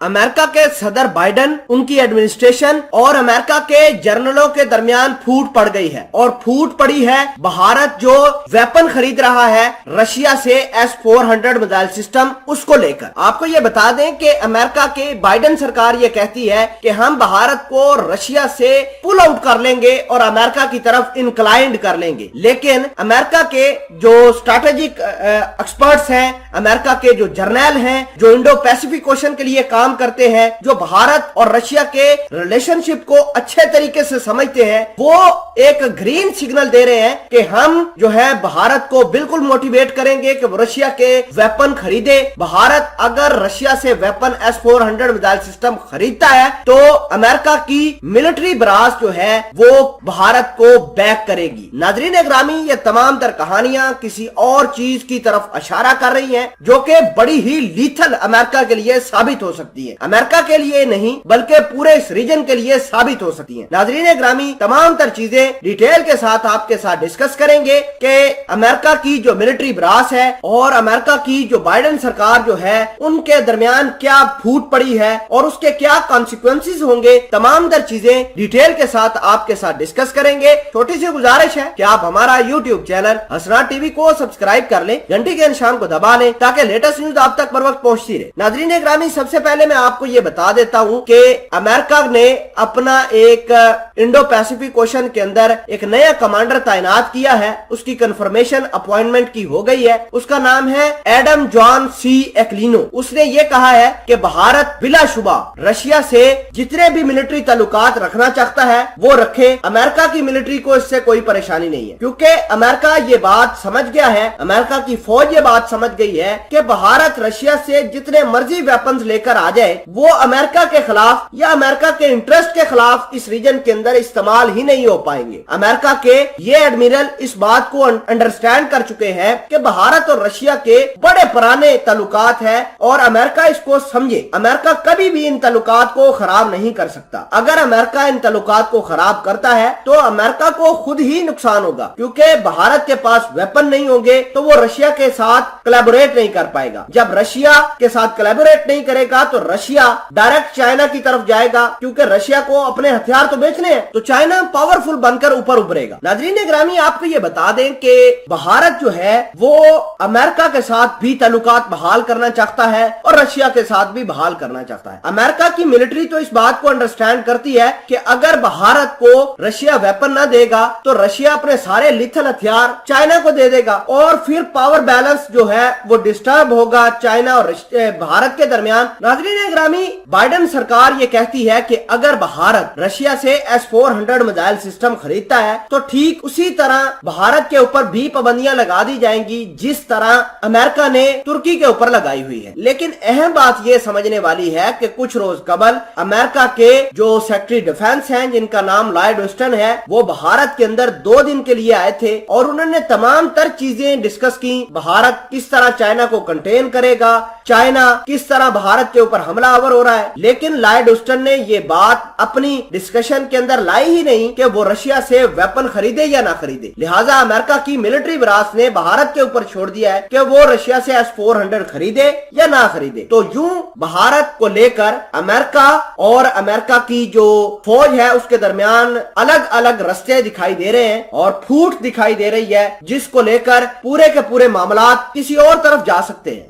America के सदर Biden, उनकी एडमिनिस्ट्रेशन और अमेरिका के जर्नलों के दरमियान फूट पड़ गई है और फूट पड़ी है भारत जो वेपन खरीद रहा है रशिया से S-400 मिसाइल सिस्टम, उसको लेकर। आपको ये बता दें कि अमेरिका के बाइडन सरकार ये कहती है कि हम भारत को रशिया से पुल आउट कर लेंगे और अमेरिका की तरफ इंक्लाइंड कर लेंगे, लेकिन अमेरिका के जो स्ट्रैटेजिक एक्सपर्ट्स हैं, अमेरिका के जो जर्नल हैं, जो इंडो पैसिफिक ओशन के लिए काम करते हैं, जो भारत और रशिया के रिलेशनशिप को अच्छे तरीके से समझते हैं, वो एक ग्रीन सिग्नल दे रहे हैं कि हम जो है भारत को बिल्कुल मोटिवेट करेंगे कि रशिया के वेपन खरीदे। भारत अगर रशिया से वेपन S-400 मिसाइल सिस्टम खरीदता है तो अमेरिका की मिलिट्री ब्रास जो है वो भारत को बैक करेगी। नाजरीन ग्रामी, ये तमाम तर कहानियां किसी और चीज की तरफ इशारा कर रही हैं जो कि बड़ी ही लीथल अमेरिका के लिए साबित हो सकती है। अमेरिका के लिए नहीं बल्कि पूरे इस रीजन के लिए साबित हो सकती है। नाजरीन ग्रामी, तमाम तर चीजें डिटेल के साथ आपके साथ डिस्कस करेंगे कि अमेरिका की जो मिलिट्री ब्रास है और अमेरिका की जो बाइडेन सरकार जो है उनके दरमियान क्या फूट पड़ी है और उसके क्या कॉन्सिक्वेंसेस होंगे। तमाम तर चीजें डिटेल के साथ आपके साथ डिस्कस करेंगे। छोटी सी गुजारिश है कि आप हमारा YouTube चैनल हसनात टीवी को सब्सक्राइब कर लें, घंटी के निशान को दबा लें ताकि लेटेस्ट न्यूज आप तक बर वक्त पहुंचती रहे। नाजरीन ग्रामी, सबसे पहले मैं आपको ये बता देता हूं कि अमेरिका ने अपना एक इंडो पैसिफिक ओशन के अंदर एक नया कमांडर तैनात किया है। उसकी कंफर्मेशन अपॉइंटमेंट की हो गई है। उसका नाम है एडम जॉन सी एक्लिनो। उसने ये कहा है कि भारत बिलाशुबा रशिया से जितने भी मिलिट्री ताल्लुकात रखना चाहता है वो रखे। अमेरिका की मिलिट्री को इससे कोई परेशानी नहीं है, क्योंकि अमेरिका ये बात समझ गया है, अमेरिका की फौज ये बात समझ गई है कि भारत रशिया से जितने मर्जी वेपन्स लेकर आ जाए वो अमेरिका के खिलाफ या अमेरिका के इंटरेस्ट के खिलाफ इस रीजन के अंदर इस्तेमाल ही नहीं हो पाएंगे। अमेरिका के ये एडमिरल इस बात को अंडरस्टैंड कर चुके हैं कि भारत और रशिया के बड़े पुराने ताल्लुकात है और अमेरिका इसको समझे। अमेरिका कभी भी इन ताल्लुकात को खराब नहीं कर सकता। अगर अमेरिका इन ताल्लुकात को खराब करता है तो अमेरिका को खुद ही नुकसान होगा, क्योंकि भारत के पास वेपन नहीं होंगे तो वो रशिया के साथ कोलैबोरेट नहीं कर पाएगा। जब रशिया के साथ कोलैबोरेट नहीं करेगा तो रशिया डायरेक्ट चाइना की तरफ जाएगा, क्योंकि रशिया को अपने हथियार तो बेचने हैं, तो चाइना पावरफुल बनकर ऊपर उभरेगा। नाजरीन ग्रामी, आपको ये बता दें कि भारत जो है वो अमेरिका के साथ भी ताल्लुकात बहाल करना चाहता है और रशिया के साथ भी बहाल करना चाहता है। अमेरिका की मिलिट्री तो इस बात को अंडरस्टैंड करती है कि अगर भारत को रशिया वेपन ना देगा तो रशिया अपने सारे लिथल हथियार चाइना को दे देगा और फिर पावर बैलेंस जो है वो डिस्टर्ब होगा चाइना और भारत के दरमियान। नाज़रीन ग्रामी, बाइडेन सरकार ये कहती है कि अगर भारत रशिया से S-400 मिसाइल सिस्टम खरीदता है तो ठीक उसी तरह भारत के ऊपर भी पाबंदियां लगा दी जाएंगी जिस तरह अमेरिका ने तुर्की के ऊपर लगाई हुई है। लेकिन अहम बात यह समझने वाली है कि कुछ रोज कबल अमेरिका के जो सेक्रेटरी डिफेंस हैं, जिनका नाम लॉयड ऑस्टिन है, वो भारत के अंदर 2 दिन के लिए आए थे और उन्होंने तमाम तर चीजें डिस्कस की। भारत किस तरह चाइना को कंटेन करेगा, चाइना किस तरह भारत के ऊपर हमलावर हो रहा है। लेकिन लॉयड ऑस्टिन ने ये बात अपनी डिस्कशन के अंदर लाई ही नहीं कि वो रशिया से वेपन खरीदे या ना खरीदे। लिहाजा अमेरिका की मिलिट्री ब्रास ने भारत के ऊपर छोड़ दिया है कि वो रशिया से S-400 खरीदे या ना खरीदे। तो यूं भारत को लेकर अमेरिका और अमेरिका की जो फौज है उसके दरमियान अलग अलग रास्ते दिखाई दे रहे हैं और फूट दिखाई दे रही है, जिसको लेकर पूरे के पूरे मामलात किसी और तरफ जा सकते हैं।